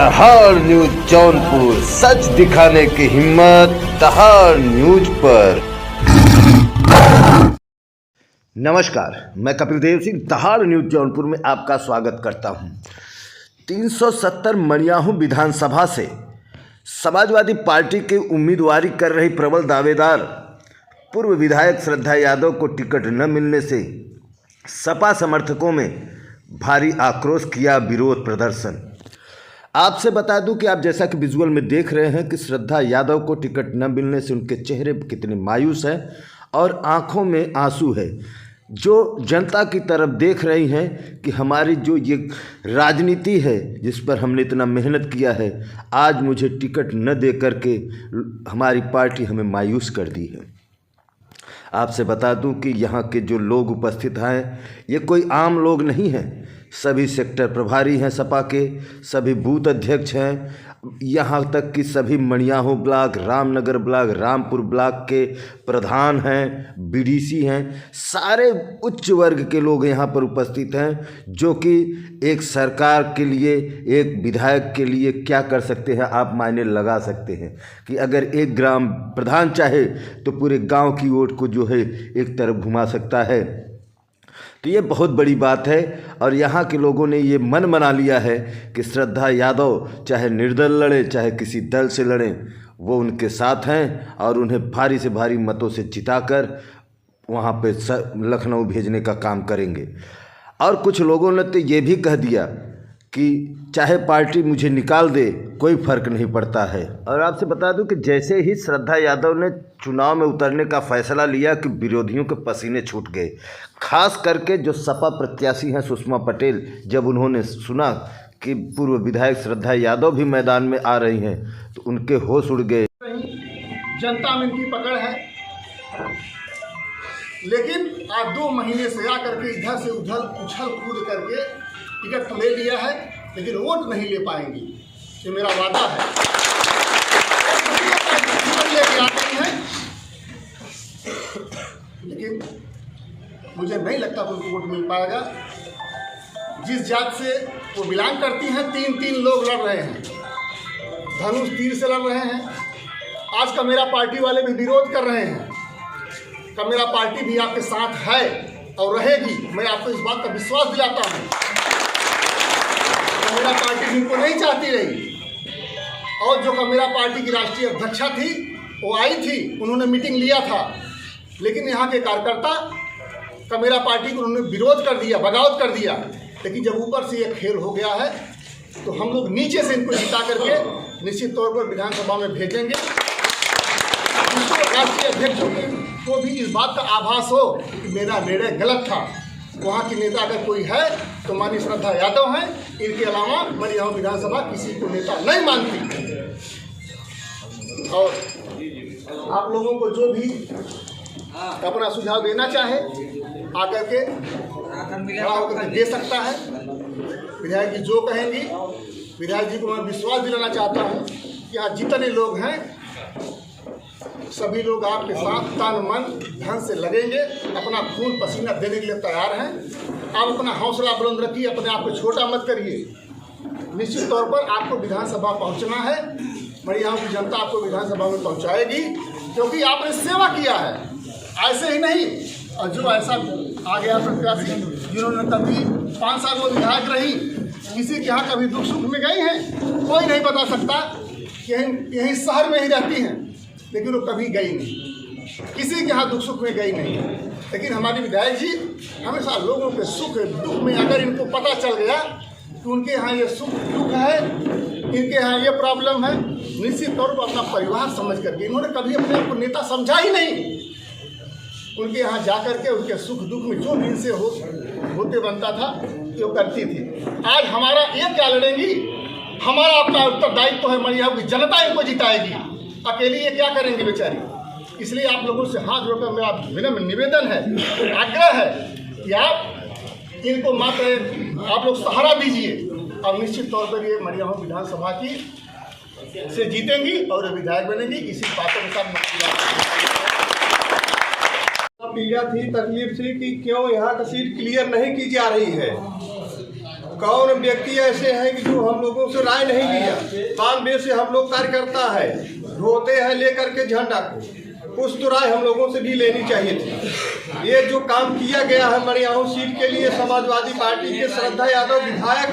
दहाड़ न्यूज जौनपुर, सच दिखाने की हिम्मत दहाड़ न्यूज पर। नमस्कार, मैं कपिल देव सिंह दहाड़ न्यूज जौनपुर में आपका स्वागत करता हूं। 370 मनियाहू विधानसभा से समाजवादी पार्टी की उम्मीदवारी कर रही प्रबल दावेदार पूर्व विधायक श्रद्धा यादव को टिकट न मिलने से सपा समर्थकों में भारी आक्रोश किया विरोध प्रदर्शन। आपसे बता दूं कि आप जैसा कि विजुअल में देख रहे हैं कि श्रद्धा यादव को टिकट न मिलने से उनके चेहरे कितने मायूस हैं और आंखों में आंसू है, जो जनता की तरफ देख रही हैं कि हमारी जो ये राजनीति है जिस पर हमने इतना मेहनत किया है, आज मुझे टिकट न दे करके हमारी पार्टी हमें मायूस कर दी है। आपसे बता दूं कि यहाँ के जो लोग उपस्थित हैं ये कोई आम लोग नहीं हैं, सभी सेक्टर प्रभारी हैं सपा के, सभी बूथ अध्यक्ष हैं, यहाँ तक कि सभी Maniyahu block, Ramnagar block, Rampur block के प्रधान हैं, बीडीसी हैं, सारे उच्च वर्ग के लोग यहाँ पर उपस्थित हैं, जो कि एक सरकार के लिए, एक विधायक के लिए क्या कर सकते हैं आप मायने लगा सकते हैं कि अगर एक ग्राम प्रधान चाहे तो पूरे गांव की वोट को जो है एक तरफ घुमा सकता है। तो ये बहुत बड़ी बात है और यहाँ के लोगों ने ये मन बना लिया है कि श्रद्धा यादव चाहे निर्दल लड़े चाहे किसी दल से लड़ें, वो उनके साथ हैं और उन्हें भारी से भारी मतों से जिताकर वहाँ पे लखनऊ भेजने का काम करेंगे। और कुछ लोगों ने तो ये भी कह दिया कि चाहे पार्टी मुझे निकाल दे कोई फ़र्क नहीं पड़ता है। और आपसे बता दूं कि जैसे ही श्रद्धा यादव ने चुनाव में उतरने का फैसला लिया कि विरोधियों के पसीने छूट गए, खास करके जो सपा प्रत्याशी हैं सुषमा पटेल, जब उन्होंने सुना कि पूर्व विधायक श्रद्धा यादव भी मैदान में आ रही हैं तो उनके होश उड़ गए। जनता में इनकी पकड़ है, लेकिन आज 2 महीने से आकर के इधर से उधर उछल कूद करके टिकट तो ले लिया है लेकिन वोट नहीं ले पाएंगी, ये मेरा वादा है। लेके आते हैं लेकिन मुझे नहीं लगता कि उनको वोट मिल पाएगा। जिस जात से वो बिलोंग करती हैं, 3 लोग लड़ रहे हैं, धनुष तीर से लड़ रहे हैं। आज का मेरा पार्टी वाले भी विरोध कर रहे हैं, का मेरा पार्टी भी आपके साथ है और रहेगी। मैं आपको इस बात का विश्वास दिलाता हूँ। मेरा पार्टी इनको नहीं चाहती रही और जो मेरा पार्टी की राष्ट्रीय अध्यक्षा थी वो आई थी, उन्होंने मीटिंग लिया था, लेकिन यहाँ के कार्यकर्ता का मेरा पार्टी को उन्होंने विरोध कर दिया, बगावत कर दिया। लेकिन जब ऊपर से ये खेल हो गया है तो हम लोग नीचे से इनको जिता करके निश्चित तौर पर विधानसभा में भेजेंगे। राष्ट्रीय अध्यक्ष को भी इस बात का आभास हो कि मेरा निर्णय गलत था। वहाँ की नेता अगर कोई है तो माननीय श्रद्धा यादव हैं, इनके अलावा मैं यहाँ विधानसभा किसी को नेता नहीं मानती। और आप लोगों को जो भी अपना सुझाव देना चाहे आकर के खड़ा होकर दे सकता है। विधायक जी जो कहेंगी, विधायक जी को मैं विश्वास दिलाना चाहता हूँ कि यहाँ जितने लोग हैं सभी लोग आपके साथ तन मन धन से लगेंगे, अपना खून पसीना देने के लिए तैयार हैं। आप अपना हौसला बुलंद रखिए, अपने आप को छोटा मत करिए। निश्चित तौर पर आपको विधानसभा पहुंचना है, मेरी यहाँ की जनता आपको विधानसभा में पहुंचाएगी, क्योंकि आपने सेवा किया है। ऐसे ही नहीं, और जो ऐसा आ गया प्रत्याशी जिन्होंने कभी 5 साल वो विधायक रही, किसी के यहाँ कभी दुख सुख में गई हैं, कोई नहीं बता सकता कि यहीं शहर में ही रहती हैं, लेकिन वो कभी गई नहीं, किसी के यहाँ दुख सुख में गई नहीं। लेकिन हमारे विधायक जी हमेशा लोगों के सुख दुख में, अगर इनको पता चल गया कि उनके यहाँ ये सुख दुख है, इनके यहाँ ये प्रॉब्लम है, निश्चित तौर पर अपना परिवार समझ करके, इन्होंने कभी अपने आप को नेता समझा ही नहीं। उनके यहाँ जा करके उनके सुख दुख में जो भी इनसे होते बनता था वो करती थी। आज हमारा ये क्या लड़ेंगी, हमारा अपना उत्तरदायित्व है, हमारी यहाँ की जनता इनको जिताएगी, अकेली ये क्या करेंगे बेचारी। इसलिए आप लोगों से हाथ जोड़कर मेरा विनम्र निवेदन है, आग्रह है कि आप इनको मात्र आप लोग सहारा दीजिए और निश्चित तौर पर ये मनियाहू विधानसभा की से जीतेंगी और विधायक बनेंगी। इसी बातों के साथ पीड़ा थी, तकलीफ थी कि क्यों यहाँ का सीट क्लियर नहीं की जा रही है। कौन व्यक्ति ऐसे हैं कि जो हम लोगों से राय नहीं लिया। 92 से हम लोग कार्यकर्ता है, रोते हैं लेकर के झंडा को, कुछ तो राय हम लोगों से भी लेनी चाहिए थी। ये जो काम किया गया है मड़ियाहू सीट के लिए, समाजवादी पार्टी के श्रद्धा यादव विधायक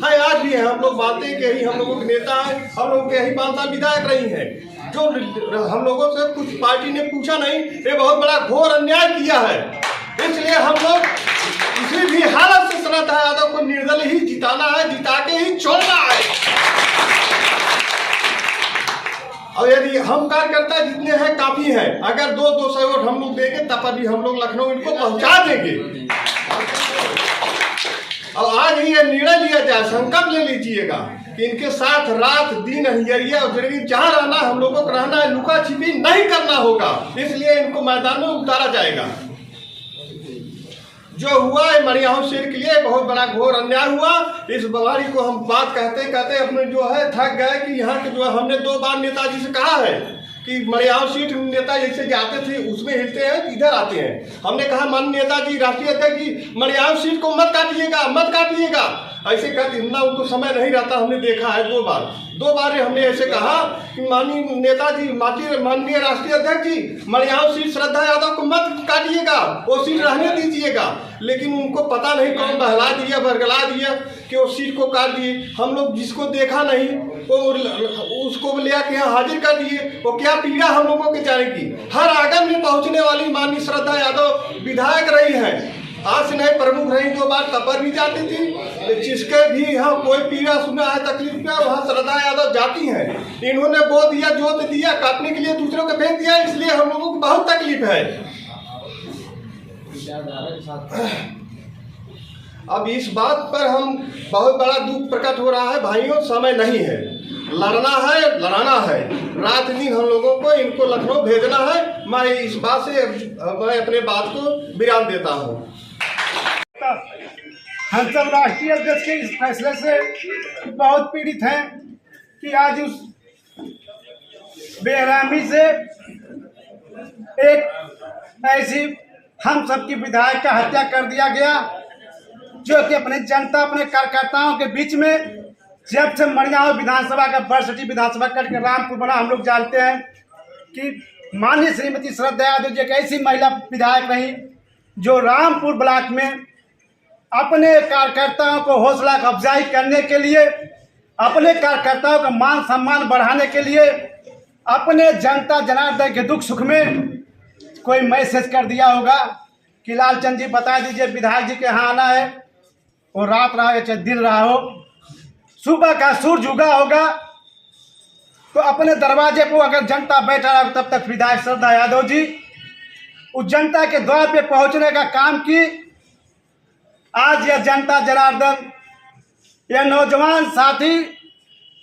है, आज भी है, हम लोग मानते हैं कि यही हम लोगों के नेता है, हम लोग के यही 5 साल विधायक रही हैं। जो हम लोगों से कुछ पार्टी ने पूछा नहीं, ये बहुत बड़ा घोर अन्याय किया है। इसलिए हम लोग किसी भी हालत से श्रद्धा यादव को निर्दल ही जिताना है, जिता के ही छोड़ना है। और यदि हम कार्यकर्ता जितने हैं काफी हैं, अगर 200 वोट हम लोग देंगे तब भी हम लोग लखनऊ इनको पहुंचा देंगे। और आज ही ये निर्णय लिया जाए, संकल्प ले लीजिएगा कि इनके साथ रात दिन हियरिया और जहाँ रहना हम लोगों को रहना है, लुका छिपी नहीं करना होगा। इसलिए इनको मैदान में उतारा जाएगा। जो हुआ है मड़ियाहू सीट के लिए बहुत बड़ा घोर अन्याय हुआ। इस बीमारी को हम बात कहते कहते अपने जो है थक गए कि यहाँ के जो है, हमने 2 बार नेताजी से कहा है कि मड़ियाहू सीट नेता जैसे जाते थे उसमें हिलते हैं, इधर आते हैं। हमने कहा माननीय नेताजी, राष्ट्रीय अध्यक्ष जी, मड़ियाहू सीट को मत काटिएगा, मत काटिएगा, ऐसे कहते ना, उनको समय नहीं रहता। हमने देखा है 2 बार हमने ऐसे कहा कि माननीय नेताजी, माननीय राष्ट्रीय अध्यक्ष जी, मड़ियाहू सीट श्रद्धा यादव को मत काटिएगा, वो सीट रहने दीजिएगा। लेकिन उनको पता नहीं कौन बहला दिया, बरगला दिया कि वो सीट को काट दिए। हम लोग जिसको देखा नहीं वो उसको ले आके यहाँ हाजिर कर दिए। वो क्या पीड़ा हम लोगों के जाएगी। हर आंगन में पहुँचने वाली माननीय श्रद्धा यादव विधायक रही है, आज से नहीं प्रमुख रही, 2 बार तब पर भी जाती थी। जिसके भी यहाँ कोई पीड़ा सुना है, तकलीफ में, वहाँ श्रद्धा यादव जाती हैं। इन्होंने बो दिया, जोत दिया, काटने के लिए दूसरों को फेंक दिया, इसलिए हम लोगों को बहुत तकलीफ है। अब इस बात पर हम बहुत बड़ा दुख प्रकट हो रहा है। भाइयों, समय नहीं है, लड़ना है, लड़ाना है, रात दिन हम लोगों को इनको लखनऊ भेजना है। मैं इस बात से मैं अपने बात को विराम देता हूँ। हम सब राष्ट्रीय अध्यक्ष के इस फैसले से बहुत पीड़ित हैं कि आज उस बेरहमी से एक ऐसी हम सबकी विधायक का हत्या कर दिया गया, जो कि अपनी जनता, अपने कार्यकर्ताओं के बीच में, जब से मड़ियाहू विधानसभा का बरसठी विधानसभा कट के रामपुर बना, हम लोग जानते हैं कि माननीय श्रीमती श्रद्धा यादव जी एक ऐसी महिला विधायक रही जो रामपुर ब्लॉक में अपने कार्यकर्ताओं को हौसला अफजाई करने के लिए, अपने कार्यकर्ताओं का मान सम्मान बढ़ाने के लिए, अपने जनता जनार्दन के दुख सुख में कोई मैसेज कर दिया होगा कि लालचंद जी बता दीजिए विधायक जी के यहाँ आना है, वो रात रहा हो चाहे दिन रहा हो, सुबह का सूरज उगा होगा तो अपने दरवाजे पर अगर जनता बैठा रहा तब तक विधायक श्रद्धा यादव जी उस जनता के द्वार पे पहुंचने का काम की। आज यह जनता जनार्दन, यह नौजवान साथी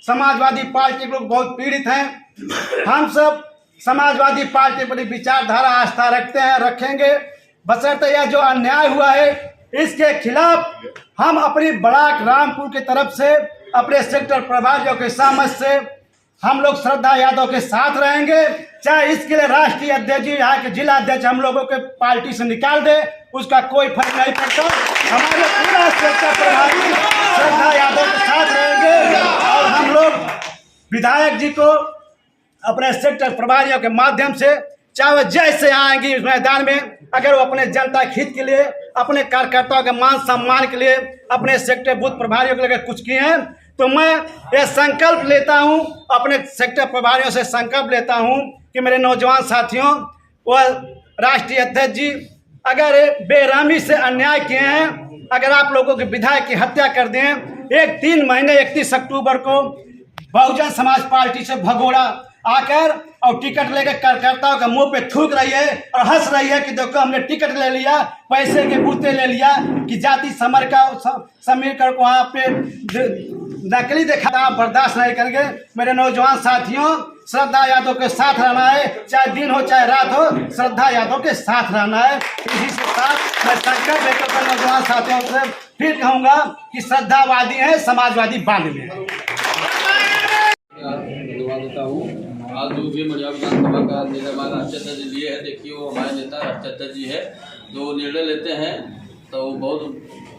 समाजवादी पार्टी के लोग बहुत पीड़ित हैं। हम सब समाजवादी पार्टी पर विचारधारा आस्था रखते हैं, रखेंगे, बशर्ते यह जो अन्याय हुआ है इसके खिलाफ हम अपनी ब्लॉक रामपुर की तरफ से, अपने सेक्टर प्रभारियों के सामर्थ्य से हम लोग श्रद्धा यादव के साथ रहेंगे। चाहे इसके लिए राष्ट्रीय अध्यक्ष जी, यहाँ के जिला अध्यक्ष हम लोगों के पार्टी से निकाल दे, उसका कोई फर्क नहीं पड़ता। हमारे पूरा सेक्टर प्रभारी श्रद्धा यादव के साथ रहेंगे और हम लोग विधायक जी को अपने सेक्टर प्रभारियों के माध्यम से, चाहे वह जैसे आएंगी इस मैदान में, अगर वो अपने जनता के हित के लिए, अपने कार्यकर्ताओं के मान सम्मान के लिए, अपने सेक्टर बूथ प्रभारियों के लिए अगर कुछ किए हैं तो मैं यह संकल्प लेता हूं, अपने सेक्टर प्रभारियों से संकल्प लेता हूं कि मेरे नौजवान साथियों, वह राष्ट्रीय अध्यक्ष जी अगर बेरहमी से अन्याय किए हैं, अगर आप लोगों के विधायक की हत्या कर दें, 3 महीने 31 अक्टूबर को बहुजन समाज पार्टी से भगोड़ा आकर और टिकट लेकर कार्यकर्ताओं का मुंह पे थूक रही है और हंस रही है कि देखो हमने टिकट ले लिया, पैसे के बूते ले लिया, कि जाति समर का समीर कर को वहाँ पे नकली देखा, बर्दाश्त नहीं करेंगे। मेरे नौजवान साथियों, श्रद्धा यादव के साथ रहना है, चाहे दिन हो चाहे रात हो, श्रद्धा यादव के साथ रहना है। इसी के साथ मैं संकल्प लेकर नौजवान साथियों से फिर कहूँगा कि श्रद्धावादी है, समाजवादी बाद में। धन्यवाद देता हूँ। आज जो भी मड़ियाहू विधानसभा का निर्णय हमारे राष्ट्रीय अध्यक्ष लिए है, देखिए वो हमारे नेता राष्ट्रीय अध्यक्ष जी है, जो निर्णय लेते हैं तो वो बहुत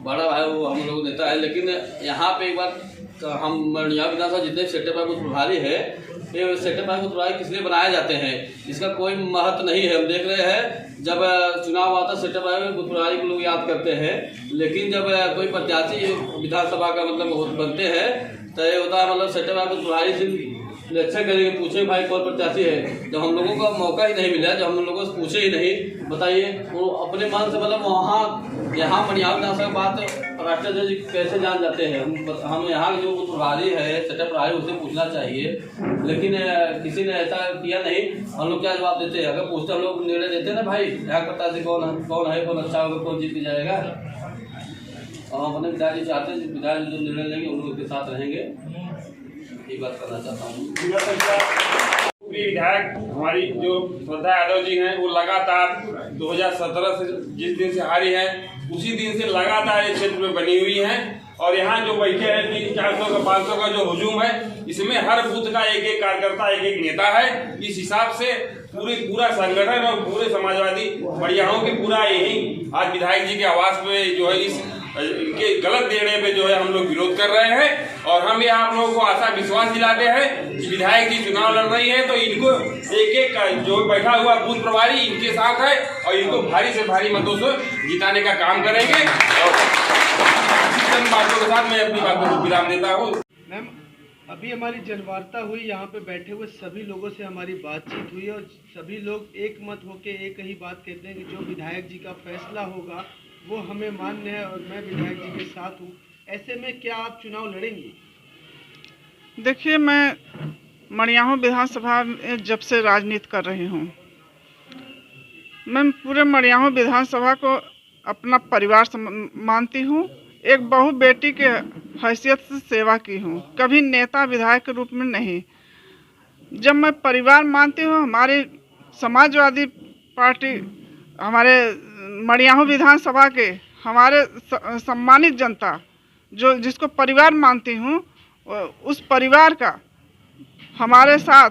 बड़ा भाई वो हम लोग नेता है, लेकिन यहाँ पे एक बार तो हम मनियाव विधानसभा जितने सेक्टर पर प्रभारी है, ये सेक्टर पर प्रभारी किस लिए बनाए जाते हैं, इसका कोई महत्व नहीं है। हम देख रहे हैं जब चुनाव आता है सेक्टर पर प्रभारी को लोग याद करते हैं, लेकिन जब कोई प्रत्याशी विधानसभा का मतलब बनते हैं तो ये होता है मतलब सेक्टर पर प्रभारी से इलेक्शन करेंगे, पूछे भाई कौन प्रत्याशी है। जब हम लोगों का मौका ही नहीं मिला, जब हम लोगों से पूछे ही नहीं, बताइए वो अपने मन से मतलब वहाँ यहाँ मनियाव विधानसभा की बात राष्ट्रीय अध्यक्ष कैसे जान जाते हैं। हम यहाँ जो प्रभारी है सेक्टर प्रभारी उसे पूछना चाहिए, लेकिन किसी ने ऐसा किया नहीं। हम लोग क्या जवाब देते हैं, अगर पूछते हम लोग निर्णय देते हैं ना भाई यहाँ प्रत्याशी कौन है कौन अच्छा होगा कौन जीत जाएगा। और हम अपने विधायक जी चाहते हैं विधायक जो निर्णय लेंगे उन लोगों के साथ रहेंगे, ये बात करना चाहता हूँ। विधायक हमारी जो श्रद्धा यादव जी हैं वो लगातार 2017 से जिस दिन से हारी है उसी दिन से लगातार इस क्षेत्र में बनी हुई हैं, और यहाँ जो बैठे हैं 300-400 का 500 का जो हुजूम है इसमें हर बूथ का एक एक कार्यकर्ता एक एक नेता है। इस हिसाब से पूरा संगठन और पूरे समाजवादी बढ़ियाओं की पूरा यही आज विधायक जी के आवास पे जो है इनके गलत निर्णय पे जो है हम लोग विरोध कर रहे हैं। और हम यहाँ आप लोगों को आशा विश्वास दिलाते हैं कि विधायक जी चुनाव लड़ रही है तो इनको एक एक जो बैठा हुआ बूथ प्रभारी इनके साथ है और इनको भारी से भारी मतों से जिताने का काम करेंगे। और बातों के साथ मैं अपनी बातों को विराम देता हूँ। मैम, अभी हमारी जनवार्ता हुई, यहाँ पे बैठे हुए सभी लोगों से हमारी बातचीत हुई और सभी लोग एक मत होके एक ही बात कहते हैं कि जो विधायक जी का फैसला होगा वो हमें मान्य है और मैं विधायक जी के साथ हूँ। ऐसे में क्या आप चुनाव लड़ेंगे? देखिए, मैं मनियाहू विधानसभा में जब से राजनीति कर रही हूँ, मैं पूरे मनियाहू विधानसभा को अपना परिवार मानती हूँ। एक बहू बेटी के हैसियत से सेवा की हूँ, कभी नेता विधायक के रूप में नहीं। जब मैं परिवार मानती हूँ, हमारी समाजवादी पार्टी, हमारे मनियाहू विधानसभा के हमारे सम्मानित जनता जो जिसको परिवार मानती हूँ, उस परिवार का हमारे साथ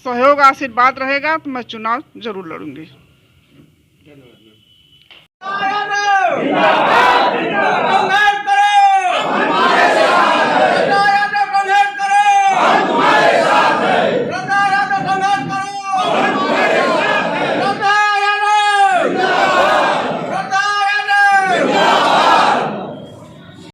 सहयोग आशीर्वाद रहेगा तो मैं चुनाव जरूर लड़ूंगी। धन्यवाद।